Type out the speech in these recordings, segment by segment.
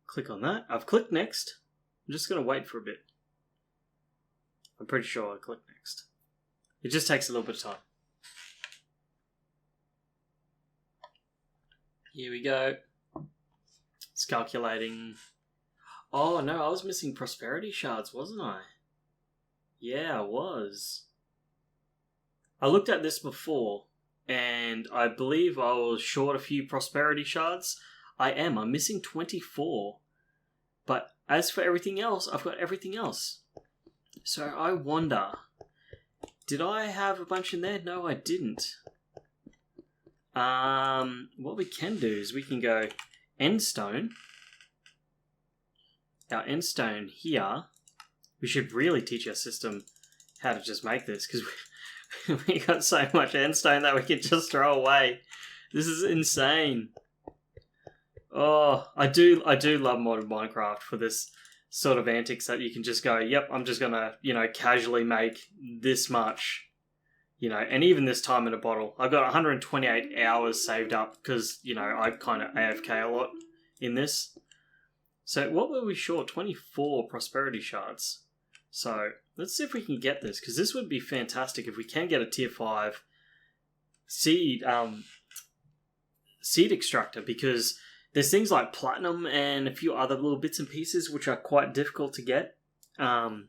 click on that. I've clicked next. I'm just going to wait for a bit. I'm pretty sure I click next. It just takes a little bit of time. Here we go. It's calculating. Oh no, I was missing prosperity shards, wasn't I? Yeah, I was. I looked at this before, and I believe I was short a few prosperity shards. I am. I'm missing 24. But as for everything else, I've got everything else. So I wonder, did I have a bunch in there? No, I didn't. What we can do is we can go endstone. Our endstone here. We should really teach our system how to just make this, because we got so much endstone that we can just throw away. This is insane. Oh, I do love modern Minecraft for this sort of antics that you can just go, yep, I'm just gonna, casually make this much, and even this time in a bottle. I've got 128 hours saved up because, I kind of AFK a lot in this. So what were we short? 24 prosperity shards. So let's see if we can get this, because this would be fantastic if we can get a tier 5 seed extractor, because there's things like platinum and a few other little bits and pieces which are quite difficult to get. So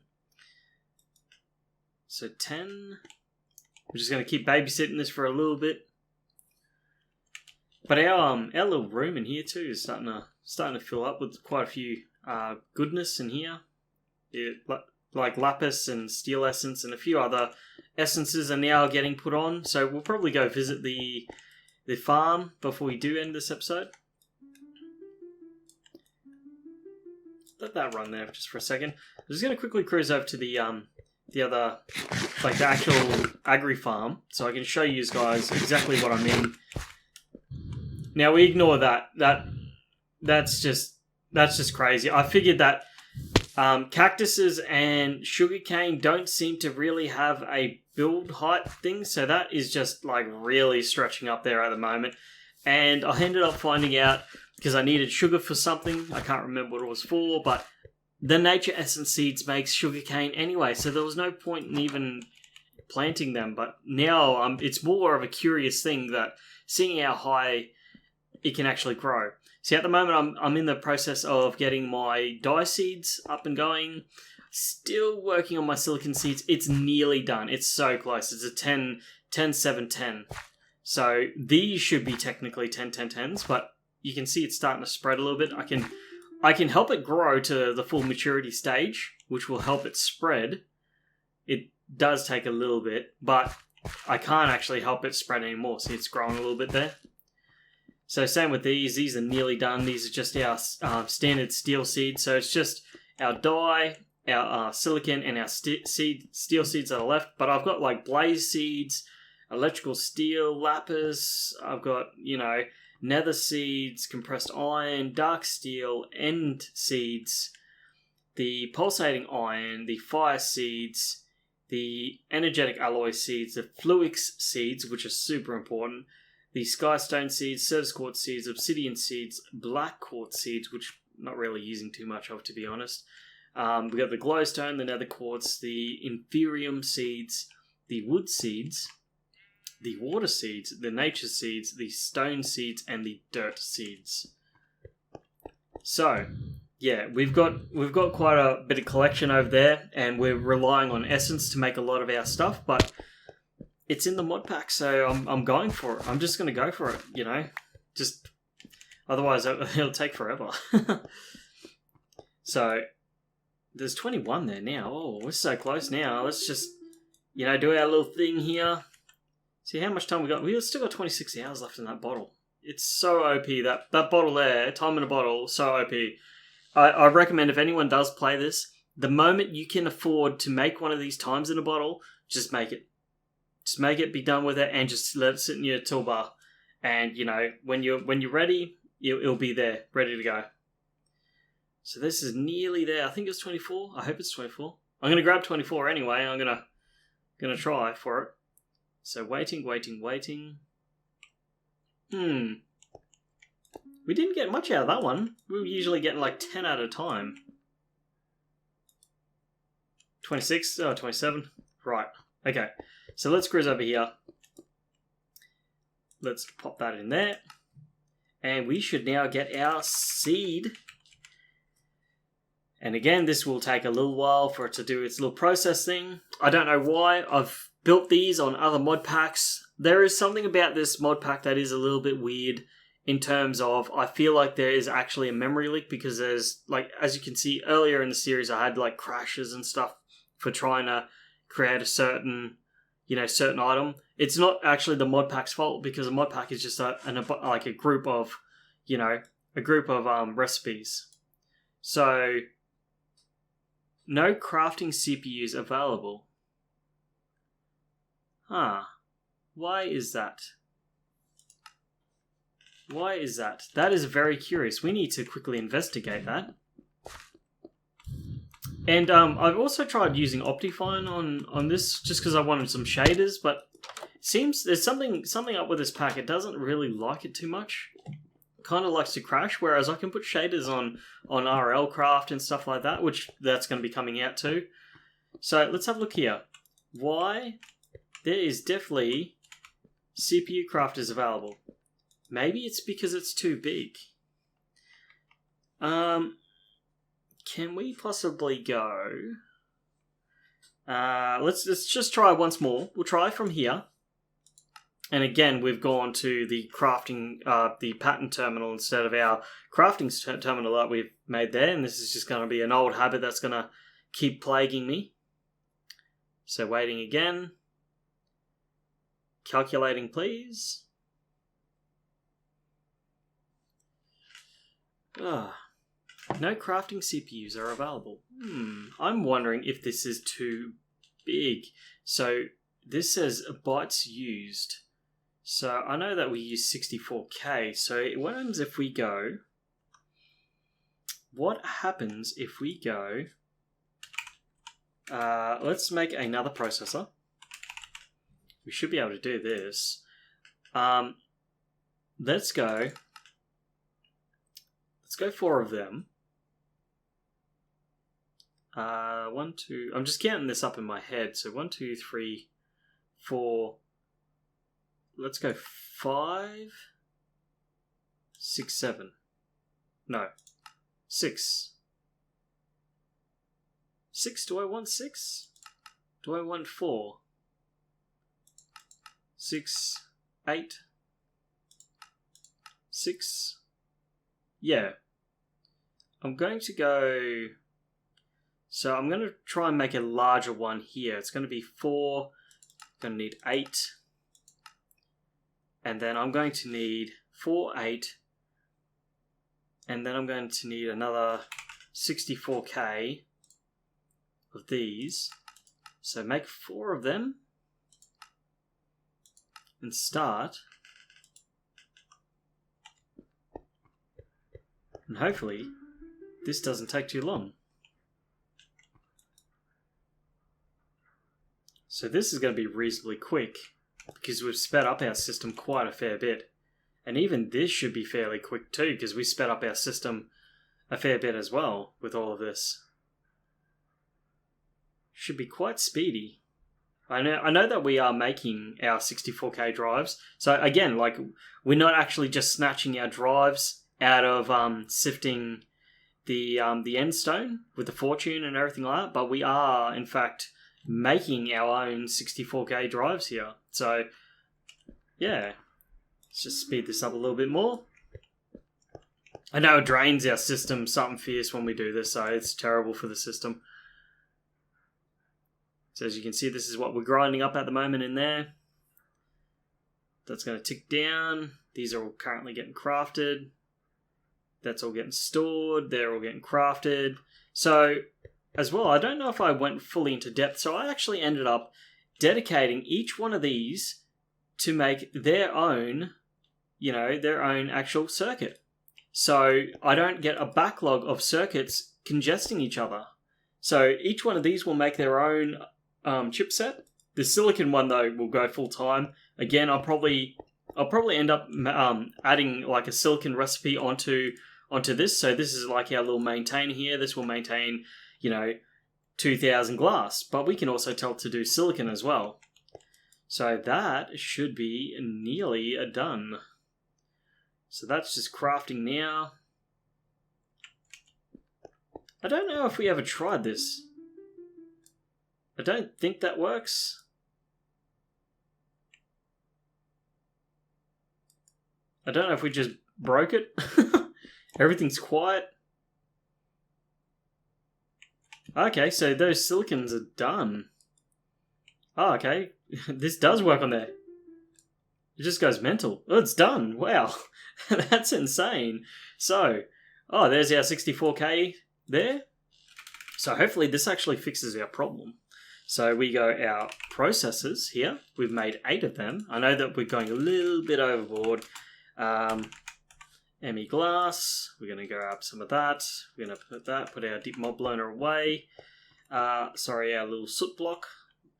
10. We're just going to keep babysitting this for a little bit. But our little room in here too is starting to fill up with quite a few goodness in here. Like lapis and steel essence and a few other essences are now getting put on. So we'll probably go visit the farm before we do end this episode. Let that run there just for a second. I'm just going to quickly cruise over to the other, like the actual agri farm, so I can show you guys exactly what I mean. Now we ignore that. That's just crazy. I figured that cactuses and sugarcane don't seem to really have a build height thing, so that is just like really stretching up there at the moment. And I ended up finding out, because I needed sugar for something, I can't remember what it was for, but the nature essence seeds makes sugarcane anyway, so there was no point in even planting them. But now it's more of a curious thing that seeing how high it can actually grow. See, at the moment I'm in the process of getting my dye seeds up and going. Still working on my silicon seeds. It's nearly done. It's so close. It's a 10, 7, 10. So these should be technically 10, 10, 10s, but you can see it's starting to spread a little bit. I can help it grow to the full maturity stage, which will help it spread. It does take a little bit, but I can't actually help it spread anymore. See, it's growing a little bit there. So same with these. These are nearly done. These are just our standard steel seeds. So it's just our dye, our silicon, and our steel seeds that are left. But I've got like blaze seeds, electrical steel, lapis. I've got, nether seeds, compressed iron, dark steel, end seeds, the pulsating iron, the fire seeds, the energetic alloy seeds, the fluix seeds, which are super important, the skystone seeds, service quartz seeds, obsidian seeds, black quartz seeds, which I'm not really using too much of, to be honest. We've got the glowstone, the nether quartz, the inferium seeds, the wood seeds, the water seeds, the nature seeds, the stone seeds, and the dirt seeds. So, yeah, we've got quite a bit of collection over there, and we're relying on essence to make a lot of our stuff, but it's in the mod pack, so I'm going for it. I'm just going to go for it, Just otherwise it'll take forever. So there's 21 there now. Oh, we're so close now. Let's just do our little thing here. See how much time we got? We've still got 26 hours left in that bottle. It's so OP. That bottle there, time in a bottle, so OP. I recommend if anyone does play this, the moment you can afford to make one of these times in a bottle, just make it. Just make it, be done with it, and just let it sit in your toolbar. And, when you're ready, it'll be there, ready to go. So this is nearly there. I think it's 24. I hope it's 24. I'm going to grab 24 anyway. I'm going to try for it. So waiting. We didn't get much out of that one. We were usually getting like 10 at a time. 26? Oh, 27. Right. Okay. So let's cruise over here. Let's pop that in there. And we should now get our seed. And again, this will take a little while for it to do its little process thing. I don't know why. I've built these on other mod packs. There is something about this mod pack that is a little bit weird in terms of, I feel like there is actually a memory leak because there's, like, as you can see earlier in the series, I had like crashes and stuff for trying to create a certain, certain item. It's not actually the mod pack's fault because a mod pack is just a group of, recipes. So, no crafting CPUs available. Huh. Why is that? Why is that? That is very curious. We need to quickly investigate that. And I've also tried using Optifine on this just because I wanted some shaders, but it seems there's something up with this pack. It doesn't really like it too much. Kind of likes to crash, whereas I can put shaders on RL Craft and stuff like that, which that's going to be coming out too. So let's have a look here. Why? There is definitely CPU crafters available. Maybe it's because it's too big. Can we possibly go? Let's just try once more. We'll try from here. And again, we've gone to the crafting, the pattern terminal instead of our crafting terminal that we've made there. And this is just going to be an old habit that's going to keep plaguing me. So waiting again. Calculating, please. No crafting CPUs are available. I'm wondering if this is too big. So this says bytes used. So I know that we use 64K. So what happens if we go... What happens if we go... let's make another processor. We should be able to do this. Let's go 4 of them. 1, 2... I'm just counting this up in my head. So 1, 2, 3, 4... Let's go 5, 6, 7. No. 6. 6? Do I want 6? Do I want 4? 6, 8, 6. Yeah. I'm going to go... So I'm going to try and make a larger one here. It's going to be 4. I'm going to need 8. And then I'm going to need 4, 8. And then I'm going to need another 64K of these. So make 4 of them. And start. And hopefully this doesn't take too long. So this is going to be reasonably quick because we've sped up our system quite a fair bit. And even this should be fairly quick too because we sped up our system a fair bit as well with all of this. Should be quite speedy. I know that we are making our 64K drives. So again, like, we're not actually just snatching our drives out of sifting the end stone with the fortune and everything like that, but we are in fact making our own 64K drives here. So yeah, let's just speed this up a little bit more. I know it drains our system something fierce when we do this, so it's terrible for the system. So as you can see, this is what we're grinding up at the moment in there. That's going to tick down. These are all currently getting crafted. That's all getting stored. They're all getting crafted. So as well, I don't know if I went fully into depth. So I actually ended up dedicating each one of these to make their own, their own actual circuit. So I don't get a backlog of circuits congesting each other. So each one of these will make their own chipset. The silicon one, though, will go full time. Again, I'll probably I'll probably end up adding like a silicon recipe onto this. So this is like our little maintainer here. This will maintain, 2,000 glass, but we can also tell it to do silicon as well. So that should be nearly done. So that's just crafting now. I don't know if we ever tried this. I don't think that works. I don't know if we just broke it. Everything's quiet. Okay, so those silicons are done. Oh, okay. This does work on there. It just goes mental. Oh, it's done. Wow. That's insane. So, there's our 64K there. So hopefully this actually fixes our problem. So we go our processors here. We've made 8 of them. I know that we're going a little bit overboard. ME glass. We're going to grab some of that. We're going to put our deep mob loaner away. Our little soot block.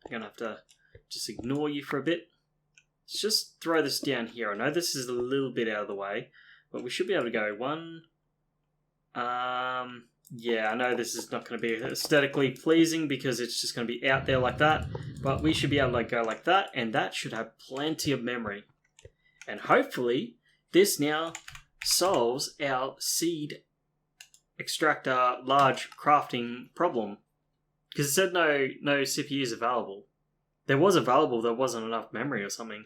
I'm going to have to just ignore you for a bit. Let's just throw this down here. I know this is a little bit out of the way, but we should be able to go 1. Yeah, I know this is not going to be aesthetically pleasing because it's just going to be out there like that, but we should be able to go like that, and that should have plenty of memory. And hopefully, this now solves our seed extractor large crafting problem. Because it said no CPUs available. There was available, there wasn't enough memory or something.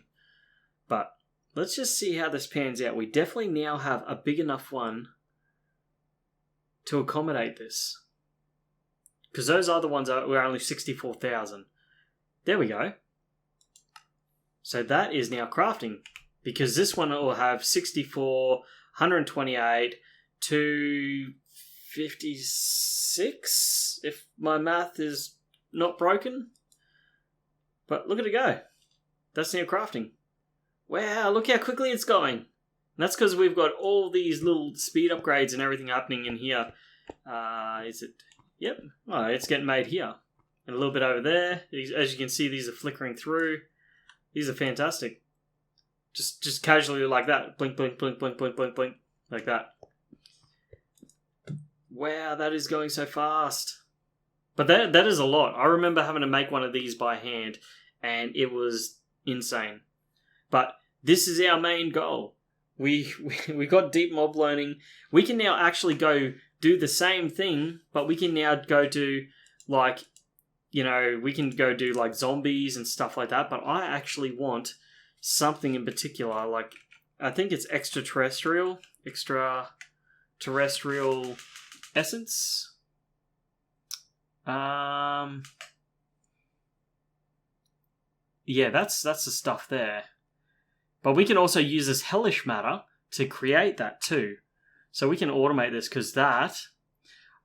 But let's just see how this pans out. We definitely now have a big enough one to accommodate this. Because those other ones were only 64,000. There we go. So that is now crafting. Because this one will have 64, 128, 256, if my math is not broken. But look at it go. That's now crafting. Wow, look how quickly it's going. And that's because we've got all these little speed upgrades and everything happening in here. Is it? Yep. Oh, it's getting made here. And a little bit over there. As you can see, these are flickering through. These are fantastic. Just casually like that. Blink, blink, blink, blink, blink, blink, blink. Like that. Wow, that is going so fast. But that is a lot. I remember having to make one of these by hand, and it was insane. But this is our main goal. We got deep mob learning. We can now actually go do the same thing, but we can now go do like, we can go do like zombies and stuff like that. But I actually want something in particular, like I think it's extraterrestrial essence. Yeah, that's the stuff there. But we can also use this hellish matter to create that too. So we can automate this because there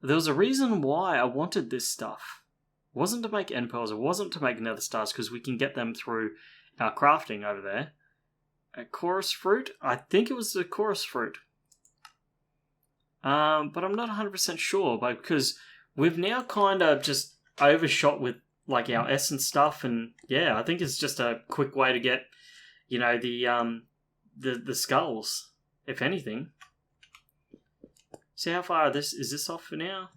was a reason why I wanted this stuff. It wasn't to make end pearls, it wasn't to make nether stars because we can get them through our crafting over there. A chorus fruit? I think it was the chorus fruit. But I'm not 100% sure because we've now kind of just overshot with like our essence stuff, and yeah, I think it's just a quick way to get, the skulls, if anything. See how far is this off for now?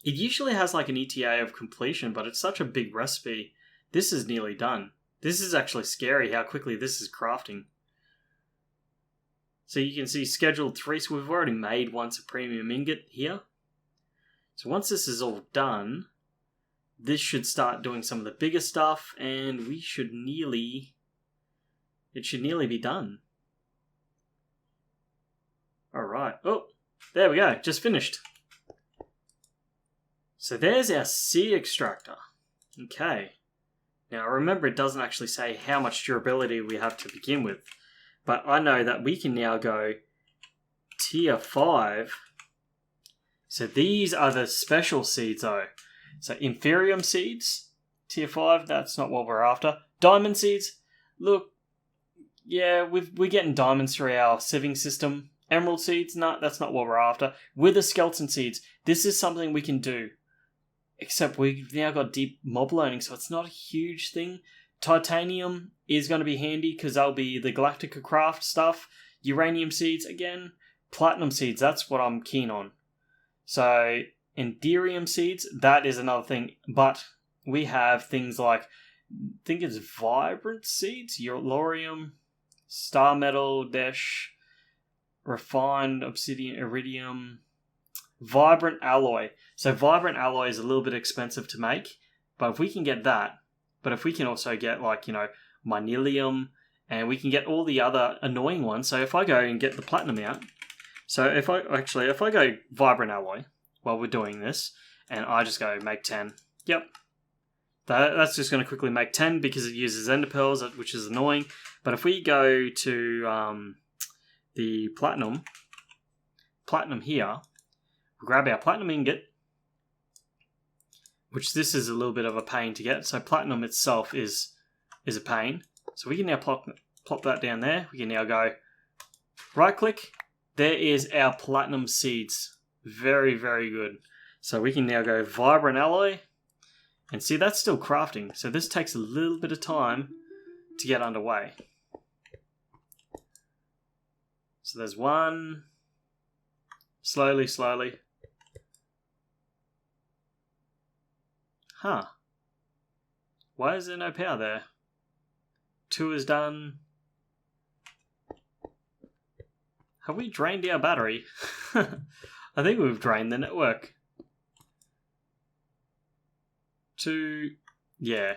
It usually has like an ETA of completion, but it's such a big recipe. This is nearly done. This is actually scary how quickly this is crafting. So you can see scheduled 3, so we've already made once a premium ingot here. So once this is all done, this should start doing some of the bigger stuff, and it should nearly be done. Alright, oh, there we go, just finished. So there's our seed extractor. Okay. Now remember, it doesn't actually say how much durability we have to begin with, but I know that we can now go tier 5. So these are the special seeds though. So Inferium seeds, tier 5, that's not what we're after. Diamond seeds, look, yeah, we're getting diamonds through our sieving system. Emerald seeds, no, that's not what we're after. Wither skeleton seeds, this is something we can do. Except we've now got deep mob learning, so it's not a huge thing. Titanium, is going to be handy because that'll be the Galactica craft stuff. Uranium seeds, again. Platinum seeds, that's what I'm keen on. So, Enderium seeds, that is another thing. But we have things like, I think it's Vibrant seeds, Laurium, Star Metal, Dash, Refined Obsidian, Iridium, Vibrant Alloy. So Vibrant Alloy is a little bit expensive to make, but if we can get that, but if we can also get like, Minelium, and we can get all the other annoying ones. So if I go and get the Platinum out, so if I go Vibrant Alloy while we're doing this, and I just go make 10, yep. That's just going to quickly make 10 because it uses Ender Pearls, which is annoying. But if we go to the Platinum here, we grab our Platinum ingot, which this is a little bit of a pain to get. So Platinum itself is a pain. So we can now plop that down there. We can now go right click. There is our Platinum seeds. Very, very good. So we can now go Vibrant Alloy. And see, that's still crafting. So this takes a little bit of time to get underway. So there's one. Slowly. Huh. Why is there no power there? 2 is done. Have we drained our battery? I think we've drained the network. 2, yeah.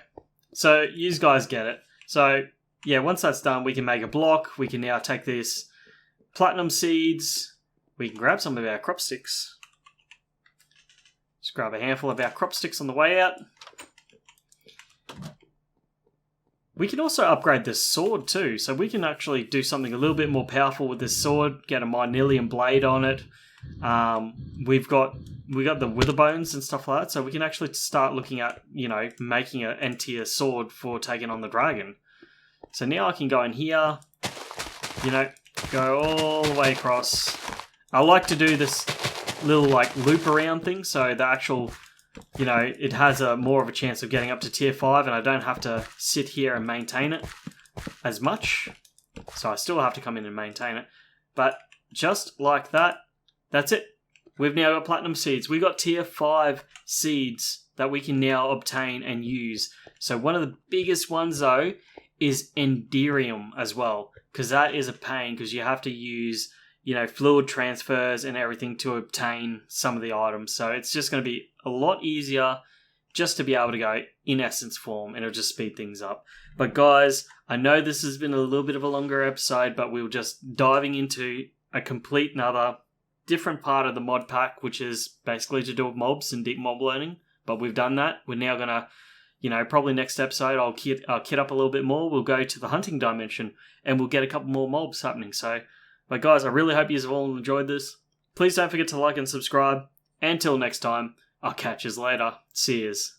So you guys get it. So yeah, once that's done, we can make a block. We can now take this Platinum seeds. We can grab some of our crop sticks. Just grab a handful of our crop sticks on the way out. We can also upgrade this sword too, so we can actually do something a little bit more powerful with this sword. Get a Minelium blade on it. We got the wither bones and stuff like that, so we can actually start looking at, making an N-tier sword for taking on the dragon. So now I can go in here, go all the way across. I like to do this little loop around thing, so the actual, it has a more of a chance of getting up to tier 5, and I don't have to sit here and maintain it as much. So I still have to come in and maintain it, but just like that, that's it. We've now got Platinum seeds. We got tier 5 seeds that we can now obtain and use. So one of the biggest ones though is Enderium as well, because that is a pain because you have to use, fluid transfers and everything to obtain some of the items. So it's just going to be a lot easier just to be able to go in essence form, and it'll just speed things up. But guys, I know this has been a little bit of a longer episode, but we were just diving into a complete another different part of the mod pack, which is basically to do with mobs and deep mob learning. But we've done that. We're now going to, probably next episode I'll kit up a little bit more. We'll go to the hunting dimension and we'll get a couple more mobs happening. So, but guys, I really hope you've all enjoyed this. Please don't forget to like and subscribe. Until next time, I'll catch you later. See yous.